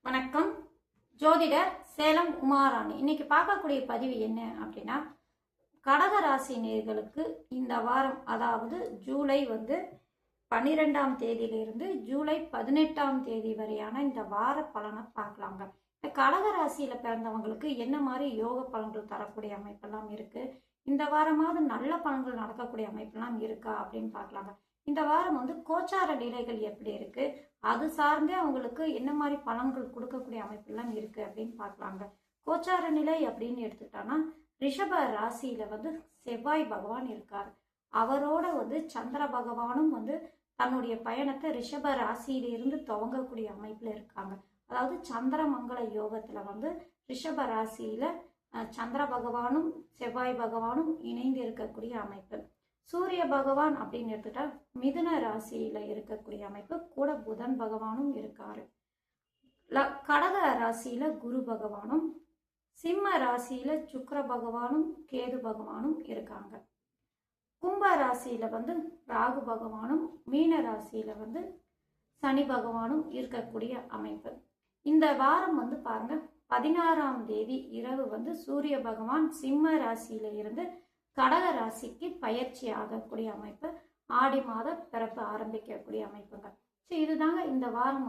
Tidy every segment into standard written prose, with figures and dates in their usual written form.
வணக்கம். ஜோதிடர் சேலம் உமாராணி. இன்னைக்கு பார்க்கக்கூடிய பதிவு என்ன அப்படின்னா, கடக ராசி நேயர்களுக்கு இந்த வாரம், அதாவது ஜூலை 12ஆம் தேதியிலிருந்து ஜூலை 18ஆம் தேதி வரையான இந்த வார பலனை பார்க்கலாங்க. இந்த கடக ராசியில பிறந்தவங்களுக்கு என்ன மாதிரி யோக பலன்கள் தரக்கூடிய அமைப்பெல்லாம் இருக்கு, இந்த வாரமாவது நல்ல பலன்கள் நடக்கக்கூடிய அமைப்பெல்லாம் இருக்கா அப்படின்னு பார்க்கலாங்க. இந்த வாரம் கோச்சார நிலைகள் எப்படி இருக்கு, அது சார்ந்தே அவங்களுக்கு என்ன மாதிரி பலன்கள் கொடுக்கக்கூடிய அமைப்பெல்லாம் இருக்கு அப்படின்னு பார்க்கலாங்க. கோச்சார நிலை அப்படின்னு எடுத்துக்கிட்டோன்னா, ரிஷப ராசியில செவ்வாய் பகவான் இருக்கார். அவரோட சந்திர பகவானும் தன்னுடைய பயணத்தை ரிஷப ராசியிலிருந்து துவங்கக்கூடிய அமைப்புல இருக்காங்க. அதாவது சந்திரமங்கல யோகத்துல ரிஷப ராசியில சந்திர பகவானும் செவ்வாய் பகவானும் இணைந்து இருக்கக்கூடிய அமைப்பு. சூரிய பகவான் அப்படின்னு எடுத்துட்டா மிதுன ராசியில இருக்கக்கூடிய அமைப்பு கூட புதன் பகவானும் இருக்காரு. கடக ராசியில குரு பகவானும், சிம்ம ராசியில சுக்கிர பகவானும் கேது பகவானும் இருக்காங்க. கும்ப ராசியில ராகு பகவானும், மீன ராசியில சனி பகவானும் இருக்கக்கூடிய அமைப்பு. இந்த வாரம் பாருங்க, 16ஆம் தேதி இரவு சூரிய பகவான் சிம்ம ராசியில இருந்து கடக ராசிக்கு பயிற்சி ஆகக்கூடிய அமைப்பு, ஆடி மாத பிறப்பு ஆரம்பிக்கக்கூடிய அமைப்புங்க. ஸோ இதுதாங்க இந்த வாரம்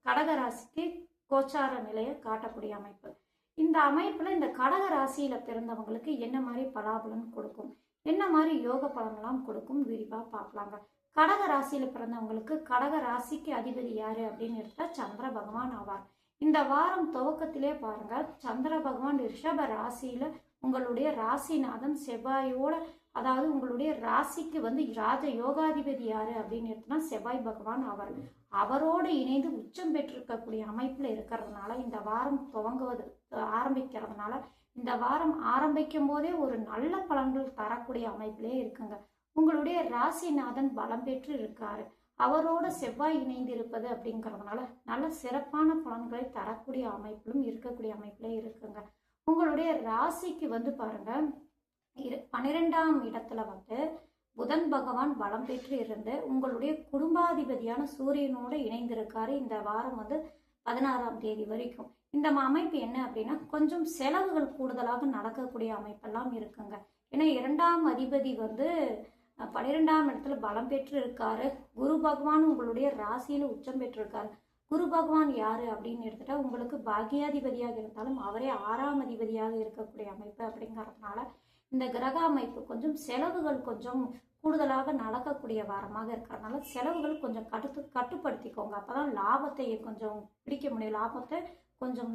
கடக ராசிக்கு கோச்சார நிலையை காட்டக்கூடிய அமைப்பு. இந்த அமைப்புல இந்த கடக ராசியில பிறந்தவங்களுக்கு என்ன மாதிரி பலாபலன் கொடுக்கும், என்ன மாதிரி யோக பலன்லாம் கொடுக்கும் விரிவா பார்க்கலாங்க. கடக ராசியில பிறந்தவங்களுக்கு கடக ராசிக்கு அதிபதி யாரு அப்படின்னு எடுத்தா சந்திர பகவான் ஆவார். இந்த வாரம் துவக்கத்திலே பாருங்க, சந்திர பகவான் ரிஷப ராசியில உங்களுடைய ராசிநாதன் செவ்வாயோட, அதாவது உங்களுடைய ராசிக்கு ராஜ யோகாதிபதி யாரு அப்படின்னு எடுத்தோம்னா செவ்வாய் பகவான் அவர். அவரோடு இணைந்து உச்சம் பெற்றிருக்கக்கூடிய அமைப்புல இருக்கிறதுனால இந்த வாரம் ஆரம்பிக்கிறதுனால இந்த வாரம் ஆரம்பிக்கும் போதே ஒரு நல்ல பலன்கள் தரக்கூடிய அமைப்பிலே இருக்குங்க. உங்களுடைய ராசிநாதன் பலம் பெற்று இருக்காரு. அவரோட செவ்வாய் இணைந்து இருப்பது அப்படிங்கிறதுனால நல்ல சிறப்பான பலன்களை தரக்கூடிய அமைப்பிலும் இருக்கக்கூடிய அமைப்பிலே இருக்குங்க. உங்களுடைய ராசிக்கு பாருங்க, 12ஆம் இடத்துல புதன் பகவான் பலம் பெற்று இருந்து உங்களுடைய குடும்பாதிபதியான சூரியனோட இணைந்திருக்காரு. இந்த வாரம் 16ஆம் தேதி வரைக்கும் இந்த அமைப்பு என்ன அப்படின்னா, கொஞ்சம் செலவுகள் கூடுதலாக நடக்கக்கூடிய அமைப்பெல்லாம் இருக்குங்க. ஏன்னா 2ஆம் அதிபதி 12ஆம் இடத்துல பலம் பெற்று இருக்காரு. குரு பகவான் உங்களுடைய ராசியில உச்சம் பெற்று இருக்காரு. குரு பகவான் யாரு அப்படின்னு எடுத்துட்டா உங்களுக்கு பாக்கியாதிபதியாக இருந்தாலும் அவரே 6ஆம் அதிபதியாக இருக்கக்கூடிய அமைப்பு. அப்படிங்கிறதுனால இந்த கிரக அமைப்பு கொஞ்சம் செலவுகள் கொஞ்சம் கூடுதலாக நடக்கக்கூடிய வாரமாக இருக்கிறதுனால செலவுகள் கொஞ்சம் கட்டுப்படுத்திக்கோங்க. அப்பதான் லாபத்தை கொஞ்சம் பிடிக்க முடியும். லாபத்தை கொஞ்சம்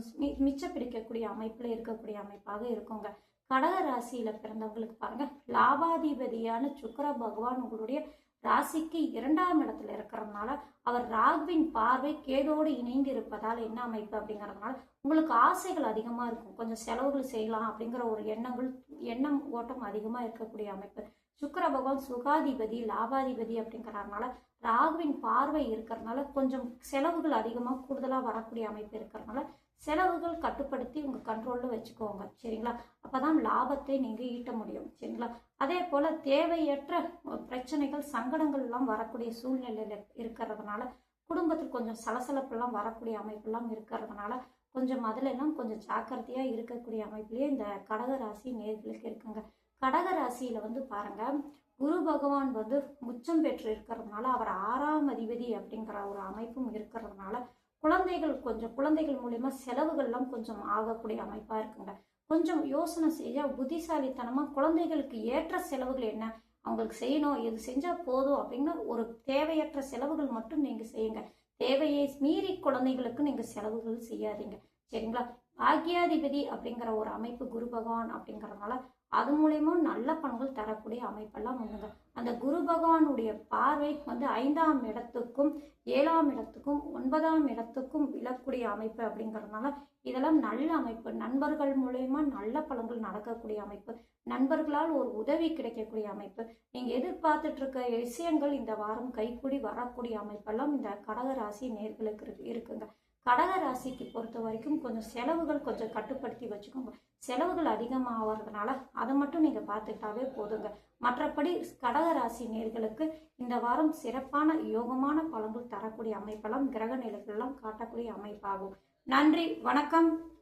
மிச்ச பிடிக்கக்கூடிய அமைப்புல இருக்கக்கூடிய அமைப்பாக இருக்குங்க. கடக ராசியில பிறந்தவங்களுக்கு பாருங்க, லாபாதிபதியான சுக்கிர பகவான் உங்களுடைய ராசிக்கு 2ஆம் இடத்துல இருக்கிறதுனால அவர் ராகுவின் பார்வை கேதோடு இணைந்து இருப்பதால் என்ன அமைப்பு அப்படிங்கிறதுனால உங்களுக்கு ஆசைகள் அதிகமா இருக்கும். கொஞ்சம் செலவுகள் செய்யலாம் அப்படிங்கிற ஒரு எண்ணம் ஓட்டம் அதிகமா இருக்கக்கூடிய அமைப்பு. சுக்கிர பகவான் சுகாதிபதி லாபாதிபதி அப்படிங்கிறதுனால ராகுவின் பார்வை இருக்கிறதுனால கொஞ்சம் செலவுகள் அதிகமா கூடுதலா வரக்கூடிய அமைப்பு இருக்கிறதுனால செலவுகள் கட்டுப்படுத்தி உங்க கண்ட்ரோல்ல வச்சுக்கோங்க, சரிங்களா? அப்பதான் லாபத்தை நீங்க ஈட்ட முடியும், சரிங்களா? அதே போல தேவையற்ற பிரச்சனைகள் சங்கடங்கள் எல்லாம் வரக்கூடிய சூழ்நிலையில இருக்கிறதுனால குடும்பத்தில் கொஞ்சம் சலசலப்பெல்லாம் வரக்கூடிய அமைப்பெல்லாம் இருக்கிறதுனால கொஞ்சம் அதுல எல்லாம் கொஞ்சம் ஜாக்கிரதையா இருக்கக்கூடிய அமைப்பிலேயே இந்த கடக ராசி நேர்களுக்கு இருக்குங்க. கடக ராசியில பாருங்க, குரு பகவான் உச்சம் பெற்று இருக்கிறதுனால அவர் 6ஆம் அதிபதி அப்படிங்கிற ஒரு அமைப்பும் இருக்கிறதுனால குழந்தைகள் மூலியமா செலவுகள்லாம் கொஞ்சம் ஆகக்கூடிய அமைப்பா இருக்குங்க. கொஞ்சம் யோசனை செய்ய புத்திசாலித்தனமா குழந்தைகளுக்கு ஏற்ற செலவுகள் என்ன அவங்களுக்கு செய்யணும், இது செஞ்சா போதும் அப்படிங்கிற ஒரு தேவையற்ற செலவுகள் மட்டும் நீங்க செய்யுங்க. தேவையை மீறி குழந்தைகளுக்கு நீங்க செலவுகள் செய்யாதீங்க, சரிங்களா? பாக்கியாதிபதி அப்படிங்கிற ஒரு அமைப்பு குரு பகவான் அப்படிங்கறதுனால அது மூலயமா நல்ல பலன்கள் தரக்கூடிய அமைப்பெல்லாம் உண்டுங்க. அந்த குரு பகவானுடைய பார்வை 5ஆம் இடத்துக்கும் 7ஆம் இடத்துக்கும் 9ஆம் இடத்துக்கும் விழக்கூடிய அமைப்பு அப்படிங்கிறதுனால இதெல்லாம் நல்ல அமைப்பு. நண்பர்கள் மூலயமா நல்ல பலன்கள் நடக்கக்கூடிய அமைப்பு, நண்பர்களால் ஒரு உதவி கிடைக்கக்கூடிய அமைப்பு, நீங்க எதிர்பார்த்துட்டு இருக்க விஷயங்கள் இந்த வாரம் கைக்கூடி வரக்கூடிய அமைப்பெல்லாம் இந்த கடகராசி நேர்களுக்கு இருக்குங்க. கடக ராசிக்கு பொறுத்த வரைக்கும் கொஞ்சம் செலவுகள் கொஞ்சம் கட்டுப்படுத்தி வச்சுக்கோங்க. செலவுகள் அதிகமாகிறதுனால அதை மட்டும் நீங்க பார்த்துக்கிட்டாவே போதுங்க. மற்றபடி கடக ராசி நேர்களுக்கு இந்த வாரம் சிறப்பான யோகமான பலன்கள் தரக்கூடிய அமைப்பெல்லாம் கிரக நிலைகளெல்லாம் காட்டக்கூடிய அமைப்பாகும். நன்றி, வணக்கம்.